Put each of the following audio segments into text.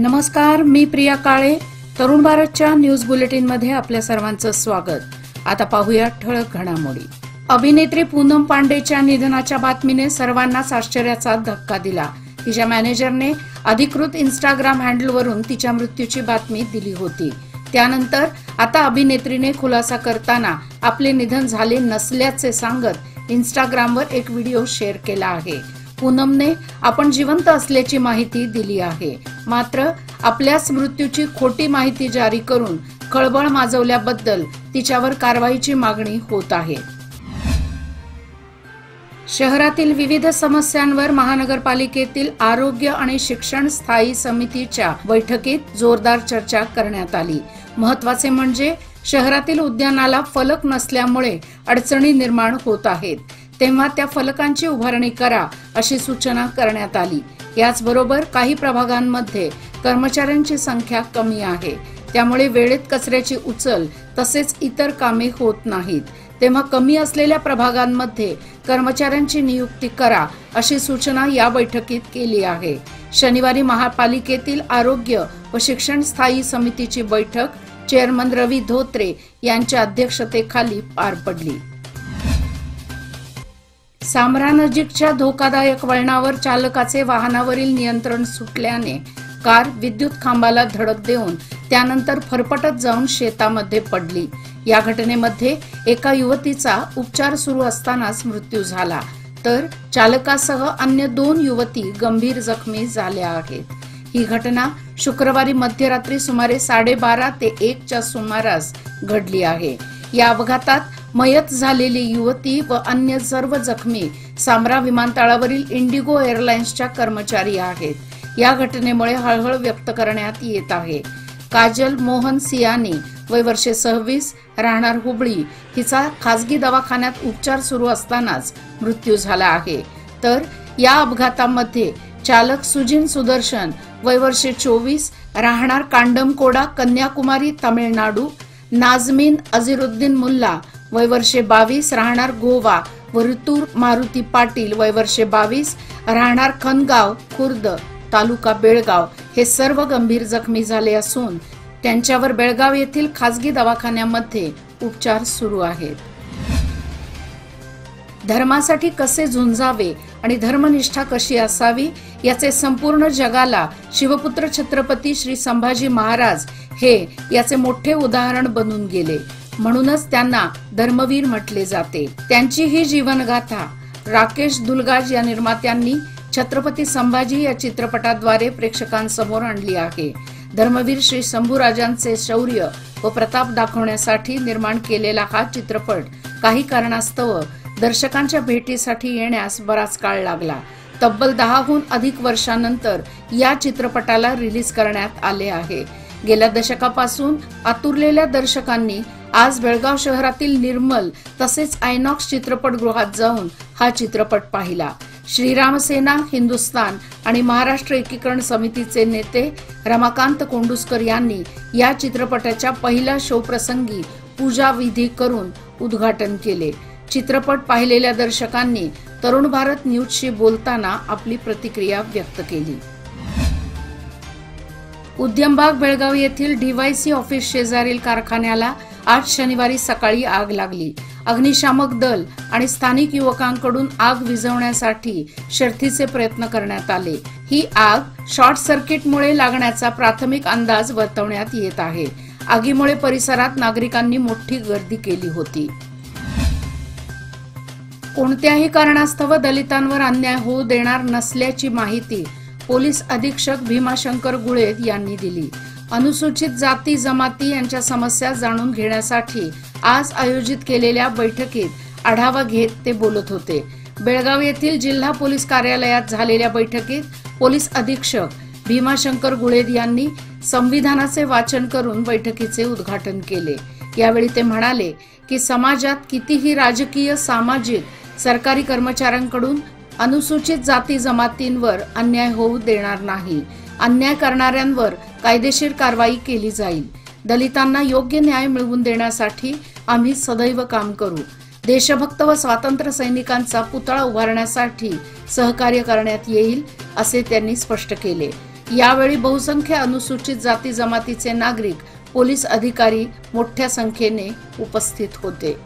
नमस्कार, मी प्रिया काळे. तरुण भारतच्या न्यूज बुलेटिन मध्ये आपल्या सर्वांचं स्वागत. आता पाहूया ठळक घडामोडी. अभिनेत्री पूनम पांडेच्या निधनाच्या बातमीने सर्वांनाच आश्चर्याचा धक्का दिला. तिच्या मॅनेजरने अधिकृत इंस्टाग्राम हँडलवरून तिच्या मृत्यूची बातमी दिली होती. त्यानंतर आता अभिनेत्रीने खुलासा करताना आपले निधन झाले नसल्याचे सांगत इंस्टाग्रामवर एक व्हिडिओ शेअर केला आहे. पूनमने आपण जिवंत असल्याची माहिती दिली आहे, मात्र आपल्याच मृत्यूची खोटी माहिती जारी करून खळबळ माजवल्याबद्दल तिच्यावर कारवाईची मागणी होत आहे. शहरातील विविध समस्यांवर महानगरपालिकेतील आरोग्य आणि शिक्षण स्थायी समितीच्या बैठकीत जोरदार चर्चा करण्यात आली. महत्त्वाचे म्हणजे शहरातील उद्यानाला फलक नसल्यामुळे अडचणी निर्माण होत आहेत, तेव्हा त्या फलकांची उभारणी करा अशी सूचना करण्यात आली. याचबरोबर काही प्रभागांमध्ये कर्मचाऱ्यांची संख्या कमी आहे, त्यामुळे वेळेत कचऱ्याची उचल तसेच इतर कामे होत नाहीत, तेव्हा कमी असलेल्या प्रभागांमध्ये कर्मचाऱ्यांची नियुक्ती करा अशी सूचना या बैठकीत केली आहे. शनिवारी महापालिकेतील आरोग्य व शिक्षण स्थायी समितीची बैठक चेअरमन रवी धोत्रे यांच्या अध्यक्षतेखाली पार पडली. सामरा नजीकच्या धोकादायक वळणावर चालकाचे वाहनावरील नियंत्रण सुटल्याने कार विद्युत खांबाला धडक देऊन त्यानंतर फरफटत जाऊन शेतामध्ये पडली. या घटनेमध्ये एका युवतीचा उपचार सुरू असतानाच मृत्यू झाला, तर चालकासह अन्य 2 युवती गंभीर जखमी झाल्या आहेत. ही घटना शुक्रवारी मध्यरात्री सुमारे 12:30 ते 1च्या सुमारास घडली आहे. या अपघातात मयत झालेली युवती व अन्य सर्व जखमी सामरा विमानतळावरील इंडिगो एअरलाइन्सच्या कर्मचारी आहेत. या घटनेमुळे हळहळ व्यक्त करण्यात येत आहे. काजल मोहन सियानी, वय वर्षे 26, राहणार हुबळी, हिचा खासगी दवाखान्यात उपचार सुरू असतानाच मृत्यू झाला आहे. तर या अपघातामध्ये चालक सुजिन सुदर्शन, वय वर्षे 24, राहणार कांडमकोडा, कन्याकुमारी, तामिळनाडू, नाजमीन अझीरुद्दीन मुल्ला, वय वर्षे 22, राहणार गोवा व ऋतू मारुती पाटील, वय वर्षे 22, राहणार खनगाव खुर्द, तालुका बेळगाव, हे सर्व गंभीर जखमी झाले असून त्यांच्यावर बेळगाव येथील खासगी दवाखान्यामध्ये उपचार सुरू आहेत. धर्मासाठी कसे झुंजावे आणि धर्मनिष्ठा कशी असावी याचे संपूर्ण जगाला शिवपुत्र छत्रपती श्री संभाजी महाराज हे याचे मोठे उदाहरण बनून गेले. म्हणूनच त्यांना धर्मवीर म्हटले जाते. त्यांची ही जीवनगाथा राकेश दुलगाज या निर्मात्यांनी छत्रपती संभाजी या चित्रपटाद्वारे प्रेक्षकांसमोर आणली आहे. धर्मवीर श्री शंभूराजांचे शौर्य व प्रताप दाखवण्यासाठी निर्माण केलेला हा चित्रपट काही कारणास्तव दर्शकांच्या भेटीसाठी येण्यास बराच काळ लागला. तब्बल 10हून अधिक वर्षांनंतर या चित्रपटाला रिलीज करण्यात आले आहे. गेल्या दशकापासून आतुरलेल्या दर्शकांनी आज बेळगाव शहरातील निर्मल तसेच आयनॉक्स चित्रपटगृहात जाऊन हा चित्रपट पाहिला. श्रीरामसेना हिंदुस्थान आणि महाराष्ट्र एकीकरण समितीचे नेते रमाकांत कोंडुस्कर यांनी या चित्रपटाच्या पहिल्या शो प्रसंगी पूजा विधी करून उद्घाटन केले. चित्रपट पाहिलेल्या दर्शकांनी तरुण भारत न्यूजशी बोलताना आपली प्रतिक्रिया व्यक्त केली. उद्यमबाग बेळगाव येथील डीवायसी ऑफिस शेजारील कारखान्याला आज शनिवारी सकाळी आग लागली. अग्निशामक दल आणि स्थानिक युवकांकडून आग विझवण्यासाठी शर्थीचे प्रयत्न करण्यात आले. ही आग शॉर्ट सर्किटमुळे लागण्याचा प्राथमिक अंदाज वर्तवण्यात येत आहे. आगीमुळे परिसरात नागरिकांनी मोठी गर्दी केली होती. कोणत्याही कारणास्तव दलितांवर अन्याय होऊ देणार नसल्याची माहिती पोलीस अधीक्षक भीमाशंकर गुळेद यांनी दिली. अनुसूचित जाती जमाती यांच्या समस्या जाणून घेण्यासाठी आज आयोजित केलेल्या बैठकीत आढावा घेत ते बोलत होते. बेळगाव येथील जिल्हा पोलीस कार्यालयात झालेल्या बैठकीत पोलीस अधीक्षक भीमाशंकर गुळेद यांनी संविधानाचे वाचन करून बैठकीचे उद्घाटन केले. यावेळी ते म्हणाले की समाजात कितीही राजकीय, सामाजिक, सरकारी कर्मचाऱ्यांकडून अनुसूचित जाती जमातींवर अन्याय होऊ देणार नाही. अन्याय करणाऱ्यांवर कायदेशीर कारवाई केली जाईल. दलितांना योग्य न्याय मिळवून देण्यासाठी आम्ही सदैव काम करू. देशभक्त व स्वातंत्र्य सैनिकांचा पुतळा उभारण्यासाठी सहकार्य करण्यात येईल असे त्यांनी स्पष्ट केले. यावेळी बहुसंख्य अनुसूचित जाती जमातीचे नागरिक, पोलीस अधिकारी मोठ्या संख्येने उपस्थित होते.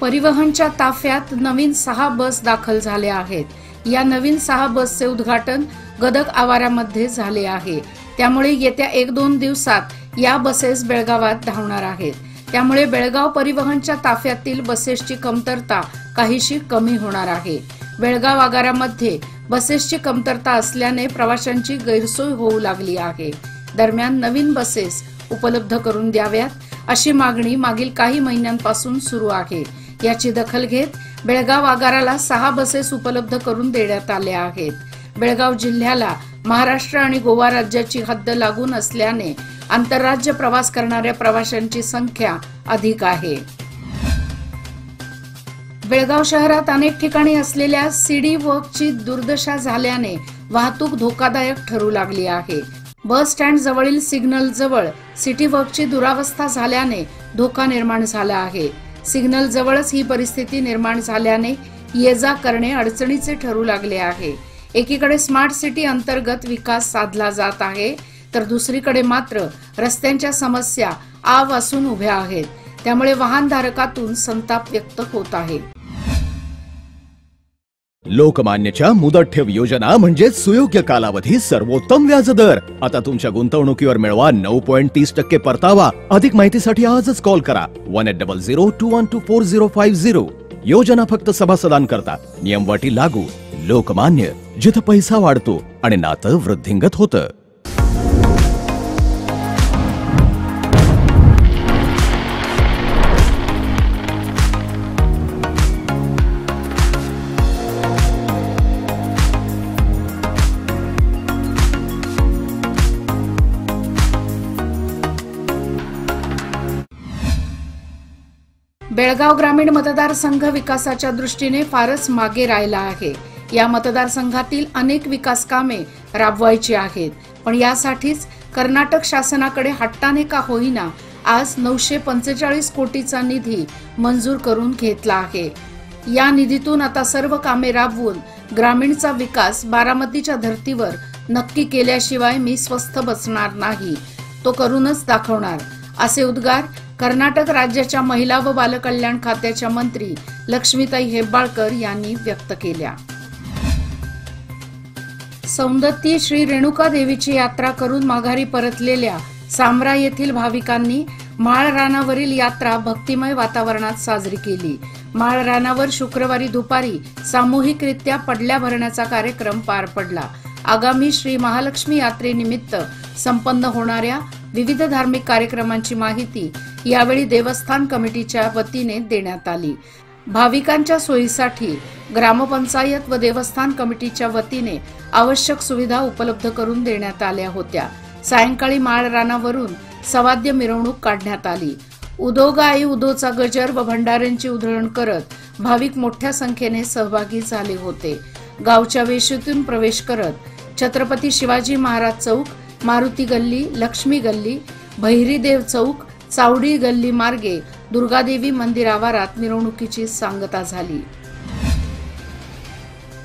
परिवहनच्या ताफ्यात नवीन 6 बस दाखल झाल्या आहेत. या नवीन 6 बसचे उद्घाटन गदग आवारामध्ये झाले आहे. त्यामुळे येत्या 1-2 दिवसात या बसेस बेळगावात धावणार आहेत. त्यामुळे बेळगाव परिवहनच्या ताफ्यातील बसेसची कमतरता काहीशी कमी होणार आहे. बेळगाव आगारामध्ये बसेसची कमतरता असल्याने प्रवाशांची गैरसोय होऊ लागली आहे. दरम्यान नवीन बसेस उपलब्ध करून द्याव्यात अशी मागणी मागील काही महिन्यांपासून सुरू आहे. याची दखल घेत बेळगाव आगाराला 6 बसेस उपलब्ध करून देण्यात आल्या आहेत. बेळगाव जिल्ह्याला महाराष्ट्र आणि गोवा राज्याची हद्द लागून असल्याने आंतरराज्य प्रवास करणाऱ्या प्रवाशांची संख्या अधिक आहे. बेळगाव शहरात अनेक ठिकाणी असलेल्या सिडी वर्कची दुर्दशा झाल्याने वाहतूक धोकादायक ठरू लागली आहे. बस स्टँड जवळील सिग्नल जवळ सिटी वर्कची दुरावस्था झाल्याने धोका निर्माण झाला आहे. सिग्नल जवळच ही परिस्थिती निर्माण झाल्याने ये जा करणे अडचणीचे ठरू लागले आहे. एकीकडे स्मार्ट सिटी अंतर्गत विकास साधला जात आहे, तर दुसरीकडे मात्र रस्त्यांच्या समस्या आव असून उभ्या आहेत. त्यामुळे वाहनधारकातून संताप व्यक्त होत आहे. लोकमान्यच्या मुदत ठेव योजना म्हणजे सुयोग्य कालावधी सर्वोत्तम व्याजदर. आता तुमच्या गुंतवणुकीवर मिळवा 9.30% परतावा. अधिक माहितीसाठी आजच कॉल करा 1800212450. योजना फक्त सभासदांकरता. नियमवाटी लागू. लोकमान्य, जिथं पैसा वाढतो आणि नातं वृद्धिंगत होतं. बेळगाव ग्रामीण मतदारसंघ विकासाच्या दृष्टीने फारच मागे राहिला आहे. या मतदारसंघातील अनेक विकास कामे राबवायची आहेत, पण यासाठीच कर्नाटक शासनाकडे हट्टाने का होईना आज 945 कोटीचा निधी मंजूर करून घेतला आहे. या निधीतून आता सर्व कामे राबवून ग्रामीणचा विकास बारामतीच्या धर्तीवर नक्की केल्याशिवाय मी स्वस्थ बसणार नाही, तो करूनच दाखवणार, असे उद्गार कर्नाटक राज्याच्या महिला व बालकल्याण खात्याच्या मंत्री लक्ष्मीताई हेब्बाळकर यांनी व्यक्त केल्या. सौंदत्ती श्री रेणुका देवीची यात्रा करून माघारी परतलेल्या सामरा येथील भाविकांनी माळ रानावरील यात्रा भक्तिमय वातावरणात साजरी केली. माळ रानावर शुक्रवारी दुपारी सामूहिकरित्या पडल्या भरण्याचा कार्यक्रम पार पडला. आगामी श्री महालक्ष्मी यात्रेनिमित्त संपन्न होणाऱ्या विविध धार्मिक कार्यक्रमांची माहिती यावेळी देवस्थान कमिटीच्या वतीने देण्यात आली. भाविकांच्या सोयीसाठी ग्रामपंचायत व देवस्थान कमिटीच्या वतीने आवश्यक सुविधा उपलब्ध करून देण्यात आल्या होत्या. सायंकाळी माळ रानावरून सवाद्य मिरवणूक काढण्यात आली. उदो गाई उदोचा गजर व भंडाऱ्यांची उधळण करत भाविक मोठ्या संख्येने सहभागी झाले होते. गावच्या वेशीतून प्रवेश करत छत्रपती शिवाजी महाराज चौक, मारुती गल्ली, लक्ष्मी गल्ली, भैरीदेव चौक, चावडी गल्ली मार्गे दुर्गादेवी मंदिर आवारात मिरवणुकीची सांगता झाली.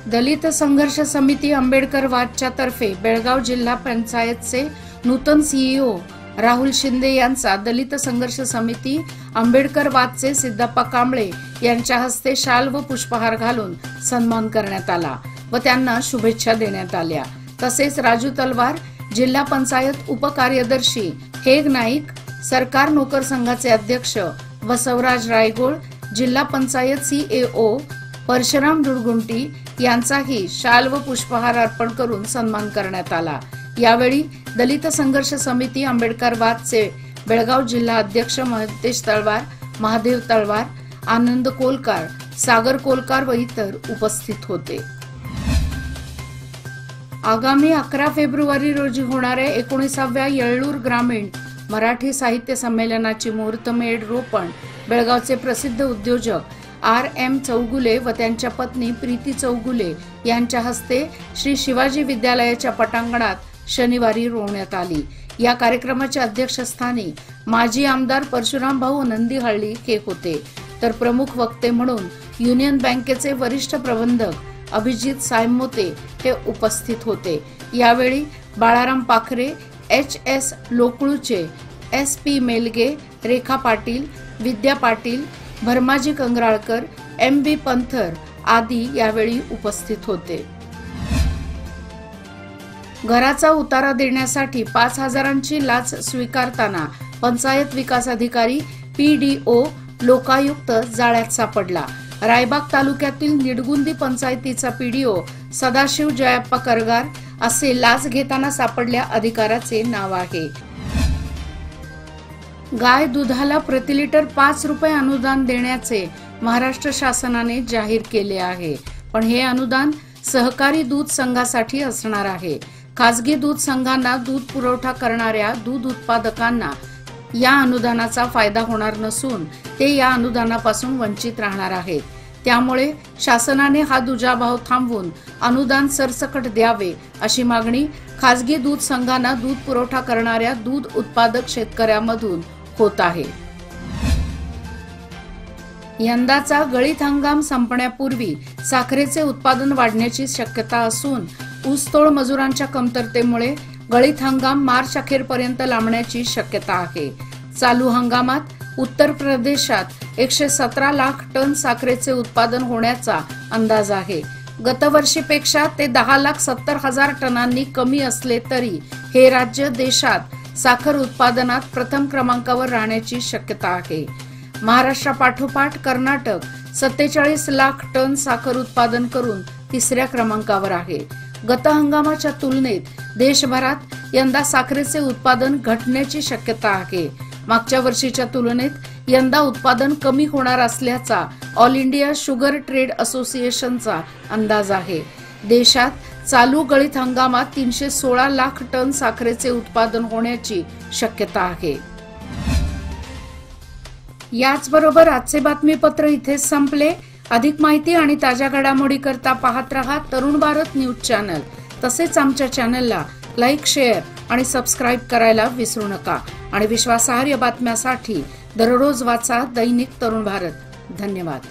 दलित संघर्ष समिती आंबेडकर वादच्या तर्फे बेळगाव जिल्हा पंचायतचे नूतन सीईओ राहुल शिंदे यांचा दलित संघर्ष समिती आंबेडकर वादचे सिद्धप्पा कांबळे यांच्या हस्ते शाल व पुष्पहार घालून सन्मान करण्यात आला व त्यांना शुभेच्छा देण्यात आल्या. तसेच राजू तलवार, जिल्हा पंचायत उपकार्यदर्शी हेग नाईक, सरकार नोकर संघाचे अध्यक्ष बसवराज रायगोळ, जिल्हा पंचायत सीएओ परशुराम धुडगुंटी यांचाही शाल व पुष्पहार अर्पण करून सन्मान करण्यात आला. यावेळी दलित संघर्ष समिती आंबेडकर वादचे बेळगाव जिल्हा अध्यक्ष महतेश तळवार, महादेव तळवार, आनंद कोलकार, सागर कोलकार व इतर उपस्थित होते. आगामी 11 फेब्रुवारी रोजी होणाऱ्या 19व्या येळ्ळूर ग्रामीण मराठी साहित्य संमेलनाची मुहूर्तमेढ रोपण बेळगावचे प्रसिद्ध उद्योजक RM चौगुले व त्यांच्या पत्नी प्रीती चौगुले यांच्या हस्ते श्री शिवाजी विद्यालयाच्या पटांगणात शनिवारी रोवण्यात आली. या कार्यक्रमाच्या अध्यक्षस्थानी माजी आमदार परशुराम भाऊ नंदीहळ्ळी हे होते, तर प्रमुख वक्ते म्हणून युनियन बँकेचे वरिष्ठ प्रबंधक अभिजित सायमोते हे उपस्थित होते। यावेळी बाळाराम पाखरे, HS लोकळूचे, SP मेलगे, रेखा पाटील, विद्या पाटील, भरमाजी कंगराळकर, MB पंथर आदी यावेळी उपस्थित होते। घराचा उतारा देण्यासाठी 5,000ची लाच स्वीकारताना पंचायत विकास अधिकारी PDO लोकायुक्त जाळ्यात सापडला। रायबाग तालुक्यातील निडगुंदी पंचायतीचा PDO सदाशिव जयप्पा करगार असे लाच घेताना सापडल्या अधिकाऱ्याचे नाव आहे। गाय दुधाला प्रति लिटर 5 रुपये अनुदान देण्याचे महाराष्ट्र शासनाने जाहीर केले आहे, पण हे अनुदान सहकारी दूध संघासाठी असणार आहे। खासगी दूध संघांना दूध पुरवठा करणाऱ्या दूध उत्पादकांना या अनुदानाचा फायदा होणार नसून ते या अनुदानापासून वंचित राहणार आहेत। त्यामुळे शासनाने हा दुजाभाव थांबवून अनुदान सरसकट द्यावे अशी मागणी खासगी दूध संघांना दूध पुरवठा करणाऱ्या दूध उत्पादक शेतकऱ्यांमधून होत आहे। यंदाचा गळीत हंगाम संपण्यापूर्वी साखरेचे उत्पादन वाढण्याची शक्यता असून ऊसतोड मजुरांच्या कमतरतेमुळे गळीत हंगाम मार्च अखेरपर्यंत लांबण्याची शक्यता आहे। चालू हंगामात उत्तर प्रदेशात 117 लाख टन साखरेचे उत्पादन होण्याचा अंदाज आहे। गतवर्षीपेक्षा ते 10,70,000 टनांनी कमी असले तरी हे राज्य देशात साखर उत्पादनात प्रथम क्रमांकावर राहण्याची शक्यता आहे। महाराष्ट्रापाठोपाठ कर्नाटक 47 लाख टन साखर उत्पादन करून तिसऱ्या क्रमांकावर आहे। गत हंगामाच्या तुलनेत देशभरात यंदा साखरेचे उत्पादन घटण्याची शक्यता आहे। मागच्या वर्षीच्या तुलनेत यंदा उत्पादन कमी होणार असल्याचा ऑल इंडिया शुगर ट्रेड असोसिएशनचा अंदाज आहे। देशात चालू गळीत हंगामात 316 लाख टन साखरेचे उत्पादन होण्याची शक्यता आहे। याचबरोबर आजचे बातमीपत्र इथेच संपले। अधिक माहिती आणि ताज्या घडामोडी करता पाहत रहा तरुण भारत न्यूज चॅनल। तसेच आमच्या चॅनलला लाईक, शेअर आणि सबस्क्राईब करायला विसरू नका आणि विश्वासार्ह बातम्यांसाठी दररोज वाचा दैनिक तरुण भारत। धन्यवाद।